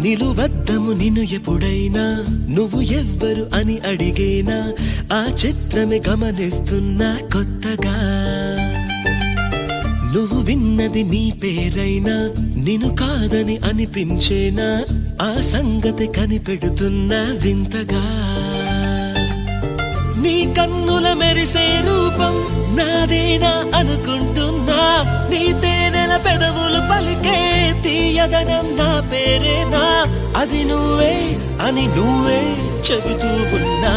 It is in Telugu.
నిలువద్దము నిన్ను ఎప్పుడైనా నువ్వు ఎవ్వరు అని అడిగేనా ఆ చిత్రమే గమనిస్తున్నా కొత్తగా నువ్వు విన్నది నీ పేరైనా నిన్ను కాదని అనిపించేనా ఆ సంగతి కనిపెడుతున్నా వింతగా నీ కన్నుల మెరిసే రూపం నాదేనా అనుకుంటున్నా నీ తేనెల పెదవులు పలికే తీయదనం నా పేరేనా అది నువ్వే అని నువ్వే చెబుతూ ఉన్నా